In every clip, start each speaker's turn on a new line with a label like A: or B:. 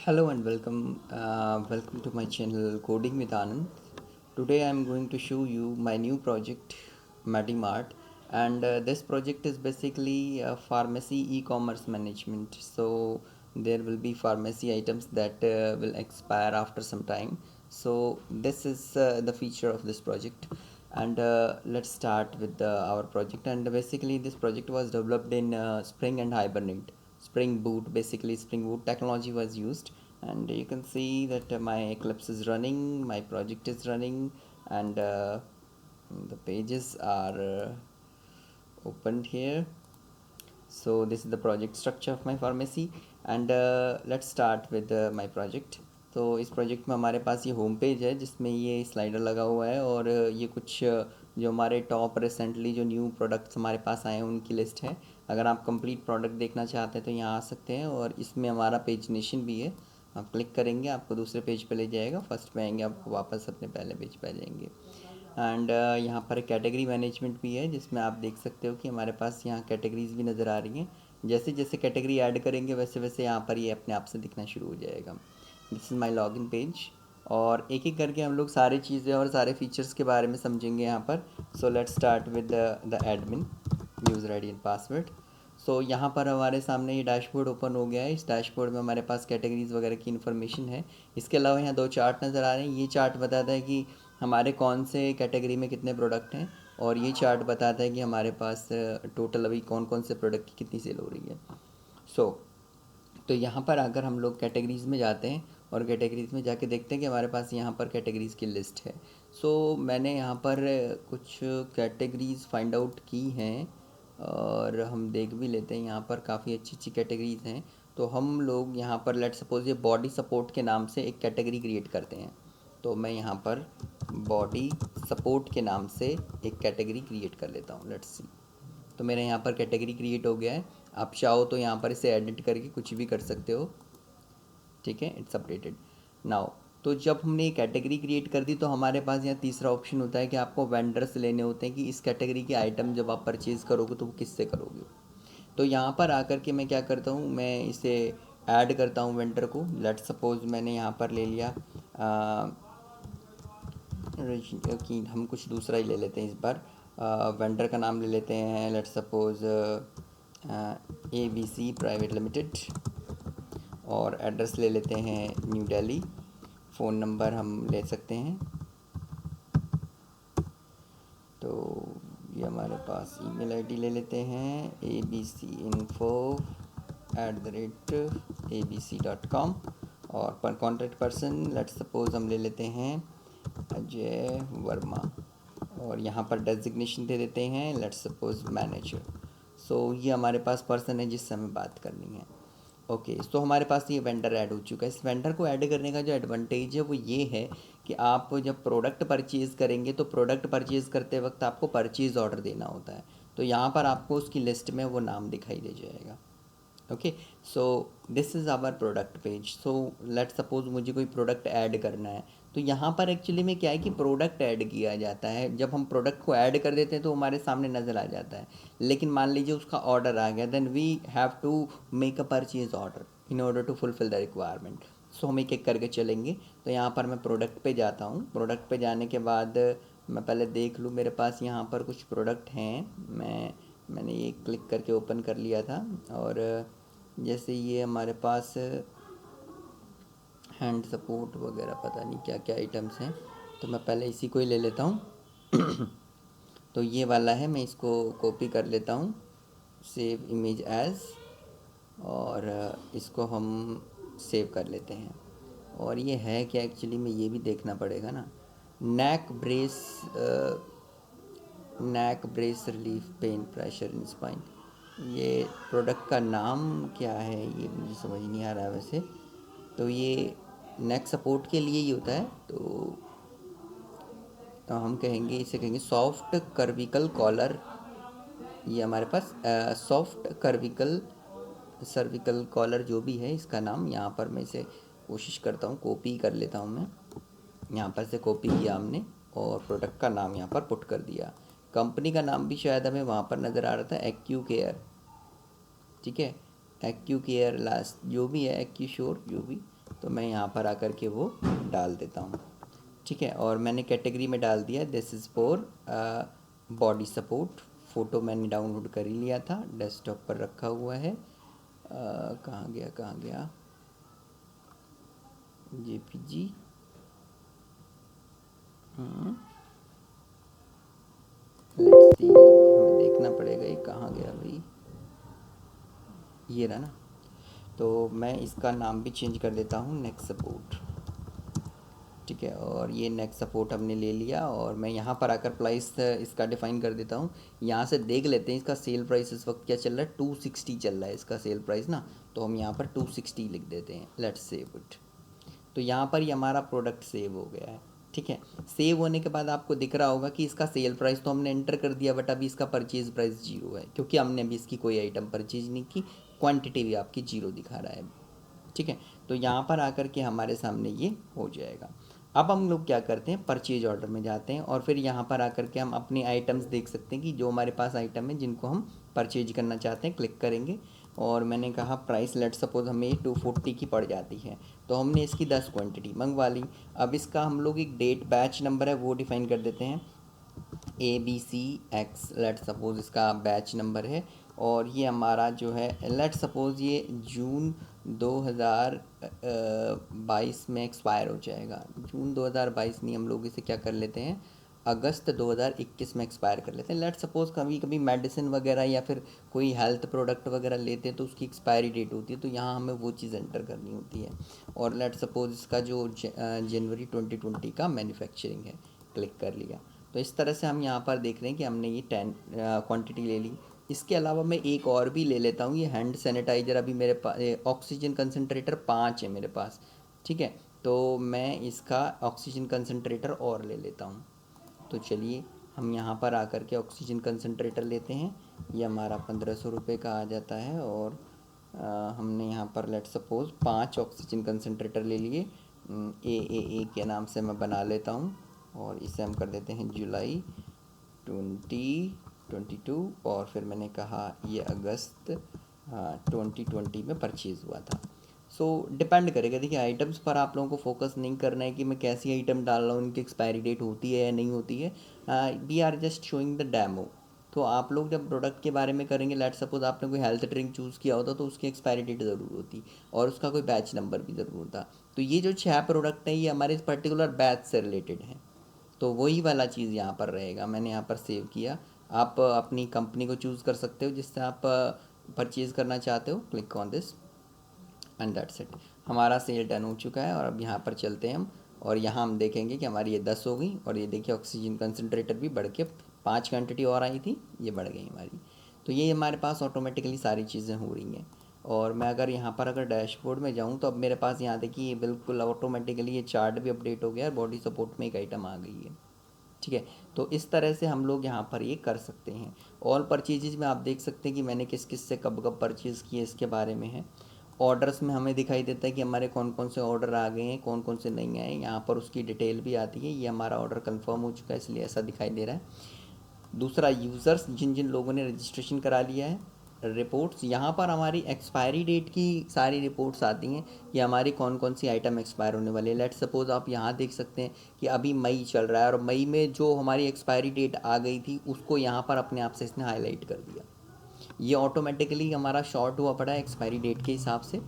A: Hello and welcome to my channel Coding with Anand. Today I am going to show you my new project Medimart, and this project is basically a pharmacy e-commerce management. So there will be pharmacy items that will expire after some time. So this is the feature of this project, and let's start with our project. And basically this project was developed in Spring and Hibernate. Spring Boot, basically Spring Boot technology was used, and you can see that my Eclipse is running, my project is running, and the pages are opened here. So this is the project structure of my pharmacy, and let's start with my project. तो इस project में हमारे पास ये home page है जिसमें ये slider लगा हुआ है, और ये कुछ जो हमारे टॉप रिसेंटली जो न्यू प्रोडक्ट्स हमारे पास आए हैं उनकी लिस्ट है। अगर आप कंप्लीट प्रोडक्ट देखना चाहते हैं तो यहाँ आ सकते हैं, और इसमें हमारा पेजिनेशन भी है। आप क्लिक करेंगे आपको दूसरे पेज पे ले जाएगा, फर्स्ट पे आएंगे आपको वापस अपने पहले पेज पे आ जाएंगे। एंड यहाँ पर कैटेगरी मैनेजमेंट भी है जिसमें आप देख सकते हो कि हमारे पास यहाँ कैटेगरीज भी नज़र आ रही हैं। जैसे जैसे कैटेगरी ऐड करेंगे वैसे वैसे यहाँ पर ये अपने आप से दिखना शुरू हो जाएगा। This is my login page, और एक एक करके हम लोग सारी चीज़ें और सारे फीचर्स के बारे में समझेंगे यहाँ पर। So let's start with the admin user I D and password. So यहाँ पर हमारे सामने ये डैशबोर्ड ओपन हो गया है। इस डैशबोर्ड में हमारे पास कैटेगरीज वगैरह की इन्फॉर्मेशन है। इसके अलावा यहाँ दो चार्ट नज़र आ रहे हैं। ये चार्ट बताता है कि हमारे कौन से कैटेगरी में कितने प्रोडक्ट हैं, और ये चार्ट बताता है कि हमारे पास टोटल अभी कौन कौन से प्रोडक्ट की कितनी सेल हो रही है। सो तो यहाँ पर अगर हम लोग कैटेगरीज़ में जाते हैं और कैटेगरीज़ में जाके देखते हैं कि हमारे पास यहाँ पर कैटेगरीज़ की लिस्ट है। सो मैंने यहाँ पर कुछ कैटेगरीज़ फाइंड आउट की हैं, और हम देख भी लेते हैं। यहाँ पर काफ़ी अच्छी अच्छी कैटेगरीज़ हैं। तो हम लोग यहाँ पर लेट सपोज़ ये बॉडी सपोर्ट के नाम से एक कैटेगरी क्रिएट करते हैं। तो मैं यहाँ पर बॉडी सपोर्ट के नाम से एक कैटेगरी क्रिएट कर लेता हूँ। लेट्स सी, तो मेरे यहाँ पर कैटेगरी क्रिएट हो गया है। आप चाहो तो यहाँ पर इसे एडिट करके कुछ भी कर सकते हो। ठीक है, इट्स अपडेटेड नाउ। तो जब हमने ये कैटेगरी क्रिएट कर दी तो हमारे पास यहाँ तीसरा ऑप्शन होता है कि आपको वेंडर्स लेने होते हैं कि इस कैटेगरी के आइटम जब आप परचेज़ करोगे तो वो किससे करोगे। तो यहाँ पर आकर के मैं क्या करता हूँ, मैं इसे ऐड करता हूँ वेंडर को। लेट सपोज मैंने यहाँ पर ले लिया कि हम कुछ दूसरा ही ले लेते हैं इस बार। वेंडर का नाम ले लेते हैं, let suppose ABC private limited, और एड्रेस ले लेते हैं न्यू दिल्ली। फ़ोन नंबर हम ले सकते हैं। तो ये हमारे पास ईमेल आईडी ले लेते हैं abcinfo@abc.com, और पर कॉन्टैक्ट पर्सन लेट सपोज हम ले लेते हैं अजय वर्मा, और यहाँ पर डेजिग्नेशन दे देते हैं लेट सपोज मैनेजर। सो ये हमारे पास पर्सन है जिससे हमें बात करनी है। ओके, तो हमारे पास ये वेंडर ऐड हो चुका है। इस वेंडर को ऐड करने का जो एडवांटेज है वो ये है कि आप जब प्रोडक्ट परचेज़ करेंगे तो प्रोडक्ट परचेज़ करते वक्त आपको परचेज़ ऑर्डर देना होता है। तो यहाँ पर आपको उसकी लिस्ट में वो नाम दिखाई दे जाएगा। Okay, so this is our product page. So let suppose मुझे कोई प्रोडक्ट ऐड करना है, तो यहाँ पर एक्चुअली में क्या है कि प्रोडक्ट ऐड किया जाता है। जब हम प्रोडक्ट को ऐड कर देते हैं तो हमारे सामने नज़र आ जाता है, लेकिन मान लीजिए उसका ऑर्डर आ गया, then we have to make a purchase order in order to fulfil the requirement. So हम एक एक करके चलेंगे। तो यहाँ पर मैं प्रोडक्ट पे जाता हूँ। प्रोडक्ट पे जाने के बाद मैं पहले देख लूँ मेरे पास यहाँ पर कुछ प्रोडक्ट हैं। मैंने ये क्लिक करके ओपन कर लिया था, और जैसे ये हमारे पास हैंड सपोर्ट वगैरह पता नहीं क्या क्या आइटम्स हैं, तो मैं पहले इसी को ही ले लेता हूँ। तो ये वाला है, मैं इसको कॉपी कर लेता हूँ, सेव इमेज एज, और इसको हम सेव कर लेते हैं। और ये है क्या एक्चुअली में ये भी देखना पड़ेगा ना। Neck brace relief pain pressure in spine, ये प्रोडक्ट का नाम क्या है ये मुझे समझ नहीं आ रहा है वैसे। तो ये नेक सपोर्ट के लिए ही होता है। तो हम कहेंगे, इसे कहेंगे सॉफ्ट कर्विकल कॉलर। ये हमारे पास सॉफ्ट कर्विकल सर्विकल कॉलर जो भी है इसका नाम। यहाँ पर मैं इसे कोशिश करता हूँ, कॉपी कर लेता हूँ मैं। यहाँ पर से कॉपी किया हमने, और प्रोडक्ट का नाम यहाँ पर पुट कर दिया। कंपनी का नाम भी शायद हमें वहाँ पर नज़र आ रहा था, एक्यू केयर। ठीक है, एक्यू केयर लास्ट जो भी है, एक्यू श्योर जो भी। तो मैं यहाँ पर आकर के वो डाल देता हूँ। ठीक है, और मैंने कैटेगरी में डाल दिया this is for body support. Photo मैंने डाउनलोड कर ही लिया था, डेस्कटॉप पर रखा हुआ है। कहाँ गया JPG। लेट्स सी, हमें देखना पड़ेगा ये कहाँ गया भाई, ये रहा ना। तो मैं इसका नाम भी चेंज कर देता हूँ नेक सपोर्ट। ठीक है, और ये नेक सपोर्ट हमने ले लिया, और मैं यहाँ पर आकर प्राइस इसका डिफ़ाइन कर देता हूँ। यहाँ से देख लेते हैं इसका सेल प्राइस इस वक्त क्या चल रहा है, 260 चल रहा है इसका सेल प्राइस ना। तो हम यहाँ पर 260 लिख देते हैं, लेट्स सेव इट। तो यहाँ पर ही हमारा प्रोडक्ट सेव हो गया है। ठीक है, सेव होने के बाद आपको दिख रहा होगा कि इसका सेल प्राइस तो हमने एंटर कर दिया, बट अभी इसका परचेज प्राइस 0 है, क्योंकि हमने अभी इसकी कोई आइटम परचेज नहीं की। क्वांटिटी भी आपकी 0 दिखा रहा है। ठीक है, तो यहाँ पर आकर के हमारे सामने ये हो जाएगा। अब हम लोग क्या करते हैं, परचेज ऑर्डर में जाते हैं, और फिर यहाँ पर आकर के हम अपने आइटम्स देख सकते हैं कि जो हमारे पास आइटम है जिनको हम परचेज करना चाहते हैं, क्लिक करेंगे। और मैंने कहा प्राइस लेट सपोज हमें 240 की पड़ जाती है, तो हमने इसकी 10 क्वांटिटी मंगवा ली। अब इसका हम लोग एक डेट बैच नंबर है वो डिफ़ाइन कर देते हैं, ABC X लेट सपोज़ इसका बैच नंबर है। और ये हमारा जो है लेट सपोज़ ये जून 2022 में एक्सपायर हो जाएगा। जून 2022 नहीं, हम लोग इसे क्या कर लेते हैं, अगस्त 2021 में एक्सपायर कर लेते हैं। लेट सपोज़ कभी कभी मेडिसिन वगैरह या फिर कोई हेल्थ प्रोडक्ट वगैरह लेते हैं तो उसकी एक्सपायरी डेट होती है, तो यहाँ हमें वो चीज़ एंटर करनी होती है। और लेट सपोज़ इसका जो जनवरी 2020 का मैन्युफैक्चरिंग है, क्लिक कर लिया। तो इस तरह से हम यहाँ पर देख रहे हैं कि हमने ये 10 क्वांटिटी ले ली। इसके अलावा मैं एक और भी ले लेता हूँ, ये हैंड सैनिटाइज़र अभी मेरे पास ऑक्सीजन कंसनट्रेटर 5 है मेरे पास। ठीक है, तो मैं इसका ऑक्सीजन कंसनट्रेटर और ले लेता हूँ। तो चलिए हम यहाँ पर आकर के ऑक्सीजन कंसनट्रेटर लेते हैं। ये हमारा 1500 रुपये का आ जाता है, और हमने यहाँ पर लेट सपोज़ 5 ऑक्सीजन कंसनट्रेटर ले लिए। ए के नाम से मैं बना लेता हूँ, और इसे हम कर देते हैं जुलाई 2022, और फिर मैंने कहा ये अगस्त 2020 में परचेज़ हुआ था। सो डिपेंड करेगा, देखिए आइटम्स पर आप लोगों को फोकस नहीं करना है कि मैं कैसी आइटम डाल रहा हूँ, उनकी एक्सपायरी डेट होती है या नहीं होती है। We are just showing the demo. तो आप लोग जब प्रोडक्ट के बारे में करेंगे, लेट सपोज आपने कोई हेल्थ ड्रिंक चूज़ किया होता तो उसकी एक्सपायरी डेट ज़रूर होती, और उसका कोई बैच नंबर भी ज़रूर होता। तो ये जो 6 प्रोडक्ट हैं ये हमारे इस पर्टिकुलर बैच से रिलेटेड हैं, तो वही वाला चीज़ यहाँ पर रहेगा। मैंने यहाँ पर सेव किया। आप अपनी कंपनी को चूज़ कर सकते हो जिससे आप परचेज़ करना चाहते हो, click on this and that's it. हमारा सेल डन हो चुका है, और अब यहाँ पर चलते हैं हम, और यहाँ हम देखेंगे कि हमारी ये 10 हो गई, और ये देखिए ऑक्सीजन कंसनट्रेटर भी बढ़ के 5 क्वान्टिटी और आई थी, ये बढ़ गई हमारी। तो ये हमारे पास ऑटोमेटिकली सारी चीज़ें हो रही हैं। और मैं अगर यहाँ पर अगर डैशबोर्ड में जाऊँ तो अब मेरे पास यहाँ देखिए ये बिल्कुल ऑटोमेटिकली ये चार्ट भी अपडेट हो गया है, बॉडी सपोर्ट में एक आइटम आ गई है। ठीक है, तो इस तरह से हम लोग यहाँ पर ये कर सकते हैं। ऑल परचेजेज में आप देख सकते हैं कि मैंने किस किस से कब कब परचेज़ किए, इसके बारे में है। ऑर्डर्स में हमें दिखाई देता है कि हमारे कौन कौन से ऑर्डर आ गए हैं, कौन कौन से नहीं आए। यहाँ पर उसकी डिटेल भी आती है, ये हमारा ऑर्डर कंफर्म हो चुका है इसलिए ऐसा दिखाई दे रहा है। दूसरा, यूज़र्स जिन जिन लोगों ने रजिस्ट्रेशन करा लिया है। रिपोर्ट्स, यहाँ पर हमारी एक्सपायरी डेट की सारी रिपोर्ट्स आती हैं कि हमारी कौन कौन सी आइटम एक्सपायर होने वाली है। लेट सपोज़ आप यहाँ देख सकते हैं कि अभी मई चल रहा है, और मई में जो हमारी एक्सपायरी डेट आ गई थी उसको यहाँ पर अपने आप से इसने हाईलाइट कर दिया। ये ऑटोमेटिकली हमारा शॉर्ट हुआ पड़ा है एक्सपायरी डेट के हिसाब से,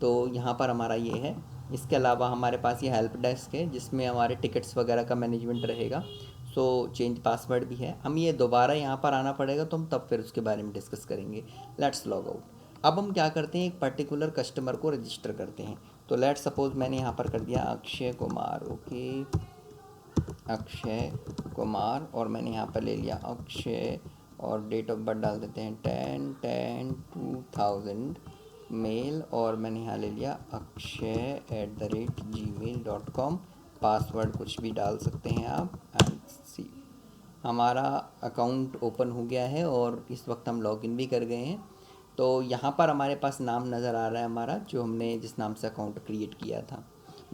A: तो यहाँ पर हमारा ये है। इसके अलावा हमारे पास ये हेल्प डेस्क है जिसमें हमारे टिकट्स वगैरह का मैनेजमेंट रहेगा। सो चेंज पासवर्ड भी है, हम ये दोबारा यहाँ पर आना पड़ेगा तो हम तब फिर उसके बारे में डिस्कस करेंगे। Let's log out. अब हम क्या करते हैं, एक पर्टिकुलर कस्टमर को रजिस्टर करते हैं। तो लेट सपोज मैंने यहाँ पर कर दिया अक्षय कुमार, ओके अक्षय कुमार, और मैंने यहाँ पर ले लिया अक्षय, और डेट ऑफ बर्थ डाल देते हैं 10/10/2000 मेल, और मैंने यहाँ ले लिया akshay@gmail.com। पासवर्ड कुछ भी डाल सकते हैं आप, एंड सी हमारा अकाउंट ओपन हो गया है, और इस वक्त हम लॉगिन भी कर गए हैं। तो यहाँ पर हमारे पास नाम नज़र आ रहा है हमारा, जो हमने जिस नाम से अकाउंट क्रिएट किया था।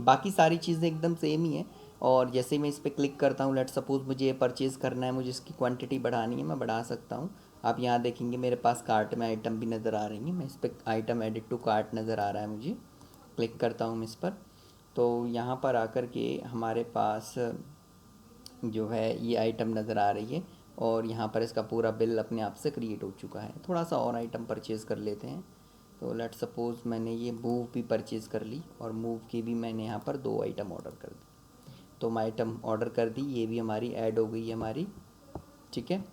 A: बाकी सारी चीज़ें एकदम सेम ही है। और जैसे ही मैं इस पर क्लिक करता हूँ, लेट सपोज़ मुझे परचेज़ करना है, मुझे इसकी क्वांटिटी बढ़ानी है, मैं बढ़ा सकता हूँ। आप यहाँ देखेंगे मेरे पास कार्ट में आइटम भी नज़र आ रही हैं, मैं इस पर आइटम एडिट टू कार्ट नज़र आ रहा है मुझे। क्लिक करता हूँ इस पर, तो यहाँ पर आकर के हमारे पास जो है ये आइटम नज़र आ रही है और यहाँ पर इसका पूरा बिल अपने आप से क्रिएट हो चुका है। थोड़ा सा और आइटम परचेज़ कर लेते हैं। तो लेट सपोज़ मैंने ये मूव भी परचेज़ कर ली और मूव की भी मैंने यहाँ पर 2 आइटम ऑर्डर कर दी। तो मैं आइटम ऑर्डर कर दी, ये भी हमारी ऐड हो गई है हमारी, ठीक है।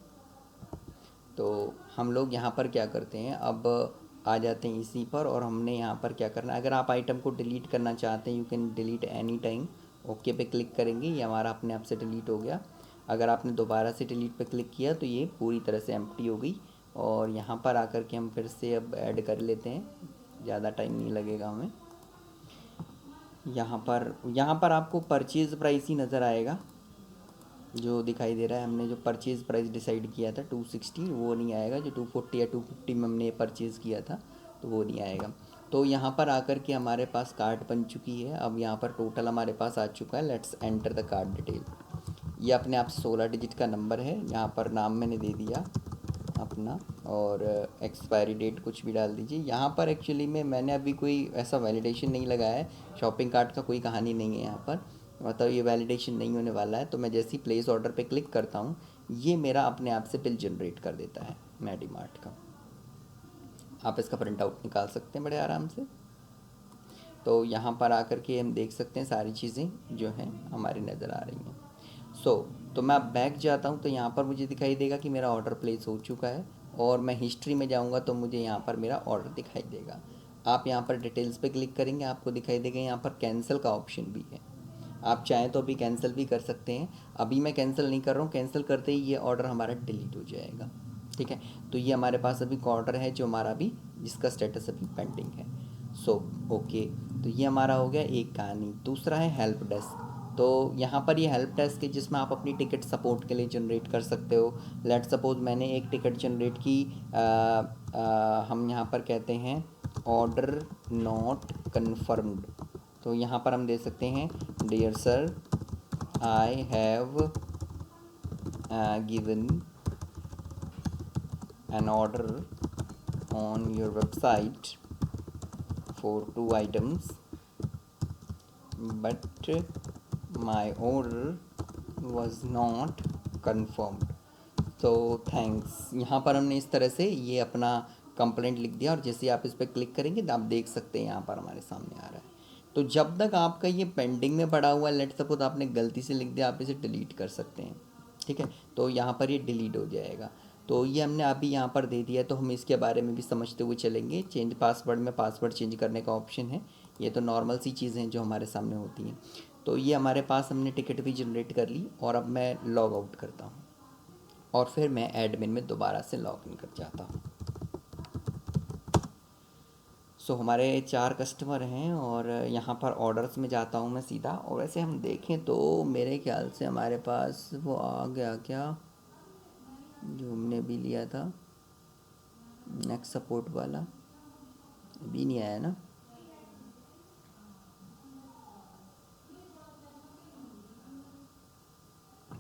A: तो हम लोग यहाँ पर क्या करते हैं, अब आ जाते हैं इसी पर, और हमने यहाँ पर क्या करना है, अगर आप आइटम को डिलीट करना चाहते हैं you can delete any time. Okay पे क्लिक करेंगे, ये हमारा अपने आप से डिलीट हो गया। अगर आपने दोबारा से डिलीट पे क्लिक किया तो ये पूरी तरह से एम्प्टी हो गई। और यहाँ पर आकर के हम फिर से अब ऐड कर लेते हैं, ज़्यादा टाइम नहीं लगेगा हमें। यहाँ पर आपको परचेज़ प्राइस ही नज़र आएगा जो दिखाई दे रहा है। हमने जो परचेज़ प्राइस डिसाइड किया था 260, वो नहीं आएगा। जो 240 या 250 में हमने परचेज़ किया था तो वो नहीं आएगा। तो यहाँ पर आकर के हमारे पास कार्ड बन चुकी है। अब यहाँ पर टोटल हमारे पास आ चुका है। Let's enter the card detail. ये अपने आप 16 डिजिट का नंबर है। यहाँ पर नाम मैंने दे दिया अपना, और एक्सपायरी डेट कुछ भी डाल दीजिए। यहाँ पर एक्चुअली में मैंने अभी कोई ऐसा वैलिडेशन नहीं लगाया है, शॉपिंग कार्ट का कोई कहानी नहीं है यहाँ पर, मतलब ये वैलिडेशन नहीं होने वाला है। तो मैं जैसे ही प्लेस ऑर्डर पे क्लिक करता हूँ ये मेरा अपने आप से बिल जनरेट कर देता है मैडीमार्ट का। आप इसका प्रिंट आउट निकाल सकते हैं बड़े आराम से। तो यहाँ पर आकर के हम देख सकते हैं सारी चीज़ें जो हैं हमारी नज़र आ रही हैं। तो मैं अब बैक जाता हूँ तो यहाँ पर मुझे दिखाई देगा कि मेरा ऑर्डर प्लेस हो चुका है, और मैं हिस्ट्री में जाऊँगा तो मुझे यहाँ पर मेरा ऑर्डर दिखाई देगा। आप यहाँ पर डिटेल्स पे क्लिक करेंगे, आपको दिखाई देगा यहाँ पर कैंसिल का ऑप्शन भी है। आप चाहें तो अभी कैंसिल भी कर सकते हैं। अभी मैं कैंसिल नहीं कर रहा हूँ, कैंसिल करते ही ये ऑर्डर हमारा डिलीट हो जाएगा, ठीक है। तो ये हमारे पास अभी ऑर्डर है जो हमारा अभी, जिसका स्टेटस अभी पेंडिंग है। ओके, तो ये हमारा हो गया एक कहानी। दूसरा है हेल्प डेस्क। तो यहाँ पर ये हेल्प डेस्क है जिसमें आप अपनी टिकट सपोर्ट के लिए जनरेट कर सकते हो। लेट सपोज मैंने एक टिकट जनरेट की, हम यहाँ पर कहते हैं ऑर्डर नॉट कन्फर्म्ड। तो यहाँ पर हम दे सकते हैं dear sir, I have given an order on your website for 2 items, but my order was not confirmed, तो थैंक्स। यहाँ पर हमने इस तरह से ये अपना कंप्लेंट लिख दिया, और जैसे आप इस पर क्लिक करेंगे तो आप देख सकते हैं यहाँ पर हमारे सामने आ रहा है। तो जब तक आपका ये पेंडिंग में पड़ा हुआ है, लेट सपोज आपने गलती से लिख दिया, आप इसे डिलीट कर सकते हैं, ठीक है। तो यहाँ पर ये डिलीट हो जाएगा। तो ये हमने अभी यहाँ पर दे दिया, तो हम इसके बारे में भी समझते हुए चलेंगे। चेंज पासवर्ड में पासवर्ड चेंज करने का ऑप्शन है। ये तो नॉर्मल सी चीज़ें हैं जो हमारे सामने होती हैं। तो ये हमारे पास हमने टिकट भी जनरेट कर ली, और अब मैं लॉग आउट करता हूँ और फिर मैं एडमिन में दोबारा से लॉग इन कर जाता हूँ। हमारे 4 कस्टमर हैं, और यहाँ पर ऑर्डर्स में जाता हूँ मैं सीधा। और वैसे हम देखें तो मेरे ख्याल से हमारे पास वो आ गया क्या जो हमने भी लिया था, नेक्स्ट सपोर्ट वाला अभी नहीं आया ना।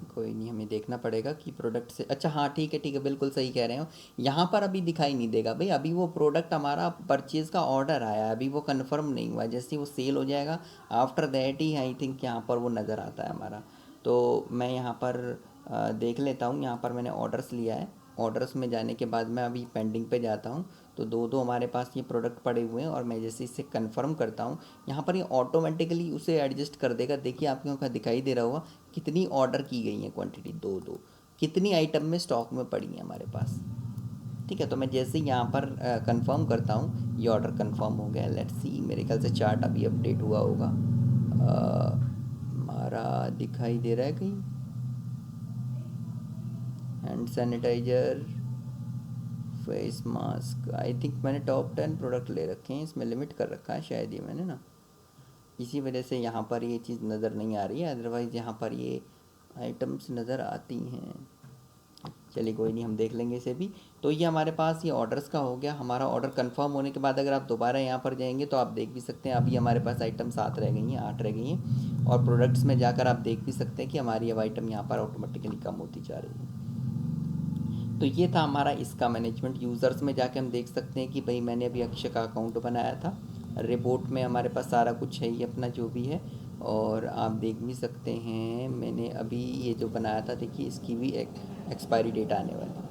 A: कोई नहीं, हमें देखना पड़ेगा कि प्रोडक्ट से, अच्छा हाँ ठीक है बिल्कुल सही कह रहे हो। यहाँ पर अभी दिखाई नहीं देगा भाई, अभी वो प्रोडक्ट हमारा परचेज़ का ऑर्डर आया है, अभी वो कंफर्म नहीं हुआ। जैसे वो सेल हो जाएगा after that he I think यहाँ पर वो नज़र आता है हमारा। तो मैं यहाँ पर देख लेता हूँ। यहाँ पर मैंने ऑर्डर्स लिया है, ऑर्डर्स में जाने के बाद मैं अभी पेंडिंग पे जाता हूँ। तो दो हमारे पास ये प्रोडक्ट पड़े हुए हैं, और मैं जैसे इसे कंफर्म करता हूँ यहाँ पर ये ऑटोमेटिकली उसे एडजस्ट कर देगा। देखिए आपको यहाँ दिखाई दे रहा होगा कितनी ऑर्डर की गई है क्वांटिटी, 2 कितनी आइटम में स्टॉक में पड़ी है हमारे पास, ठीक है। तो मैं जैसे यहाँ पर कंफर्म करता हूँ ये ऑर्डर कंफर्म हो गया। लेट्स सी, मेरे ख्याल से चार्ट अभी अपडेट हुआ होगा, हमारा दिखाई दे रहा है कहीं, hand sanitiser, face mask. I think मैंने टॉप 10 प्रोडक्ट ले रखे हैं, इसमें लिमिट कर रखा है शायद ये मैंने ना, इसी वजह से यहाँ पर ये चीज़ नज़र नहीं आ रही है। अदरवाइज़ यहाँ पर ये आइटम्स नज़र आती हैं। चलिए कोई नहीं, हम देख लेंगे इसे भी। तो ये हमारे पास ये ऑर्डर्स का हो गया। हमारा ऑर्डर कंफर्म होने के बाद अगर आप दोबारा यहाँ पर जाएंगे तो आप देख भी सकते हैं अभी हमारे पास आइटम 7 रह गई हैं, 8 रह गई हैं। और प्रोडक्ट्स में जाकर आप देख भी सकते हैं कि हमारी अब आइटम यहाँ पर ऑटोमेटिकली कम होती जा रही है। तो ये था हमारा इसका मैनेजमेंट। यूज़र्स में जाके हम देख सकते हैं कि भाई मैंने अभी अक्षय का अकाउंट बनाया था, रिपोर्ट में हमारे पास सारा कुछ है ही अपना जो भी है। और आप देख भी सकते हैं मैंने अभी ये जो बनाया था, देखिए इसकी भी एक एक्सपायरी डेट आने वाली है।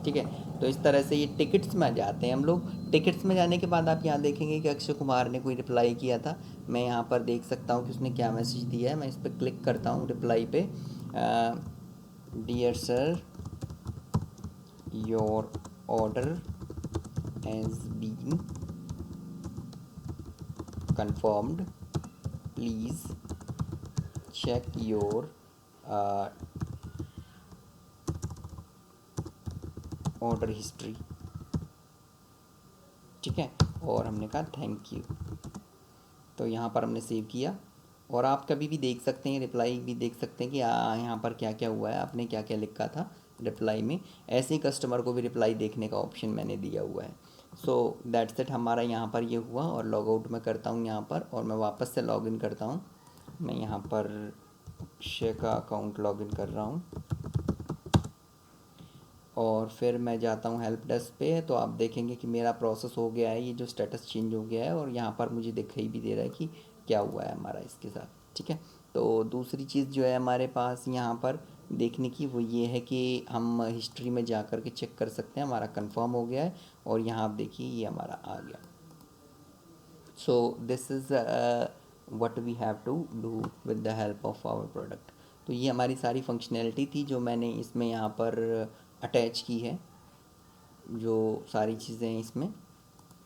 A: ठीक है, तो इस तरह से ये टिकट्स में जाते हैं हम लोग। टिकट्स में जाने के बाद आप यहाँ देखेंगे कि अक्षय कुमार ने कोई रिप्लाई किया था। मैं यहाँ पर देख सकता हूँ कि उसने क्या मैसेज दिया है। मैं इस पर क्लिक करता हूँ रिप्लाई पे। Dear sir, your order has been confirmed, please check your order history. ठीक है, और हमने कहा थैंक यू। तो यहाँ पर हमने सेव किया, और आप कभी भी देख सकते हैं, रिप्लाई भी देख सकते हैं कि यहाँ पर क्या क्या हुआ है, आपने क्या क्या लिखा था रिप्लाई में। ऐसे ही कस्टमर को भी रिप्लाई देखने का ऑप्शन मैंने दिया हुआ है। सो दैट्स इट, हमारा यहाँ पर ये हुआ। और लॉग आउट मैं करता हूँ यहाँ पर, और मैं वापस से लॉग इन करता हूँ। मैं यहाँ पर अक्षय का अकाउंट लॉग इन कर रहा हूँ, और फिर मैं जाता हूँ हेल्प डेस्क पे। तो आप देखेंगे कि मेरा प्रोसेस हो गया है, ये जो स्टेटस चेंज हो गया है, और यहाँ पर मुझे दिखाई भी दे रहा है कि क्या हुआ है हमारा इसके साथ। ठीक है, तो दूसरी चीज़ जो है हमारे पास यहाँ पर देखने की, वो ये है कि हम हिस्ट्री में जा कर के चेक कर सकते हैं हमारा कंफर्म हो गया है, और यहाँ आप देखिए ये हमारा आ गया। So this is what we have to do with the help of our product. तो ये हमारी सारी फंक्शनैलिटी थी जो मैंने इसमें यहाँ पर अटैच की है, जो सारी चीज़ें हैं इसमें।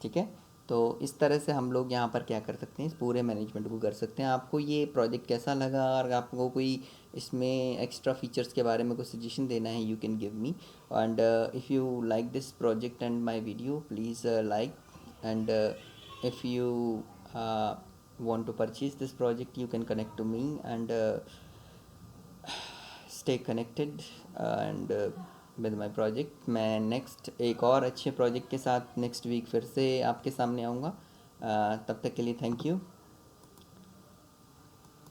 A: ठीक है, तो इस तरह से हम लोग यहाँ पर क्या कर सकते हैं, इस पूरे मैनेजमेंट को कर सकते हैं। आपको ये प्रोजेक्ट कैसा लगा, और आपको कोई इसमें एक्स्ट्रा फीचर्स के बारे में कोई सजेशन देना है, you can give me. And if you like this project and my video, please like. And if you want to purchase this project, you can connect to me, and stay connected and with my project। मैं next एक और अच्छे project के साथ next week फिर से आपके सामने आऊँगा। तब तक के लिए थैंक यू।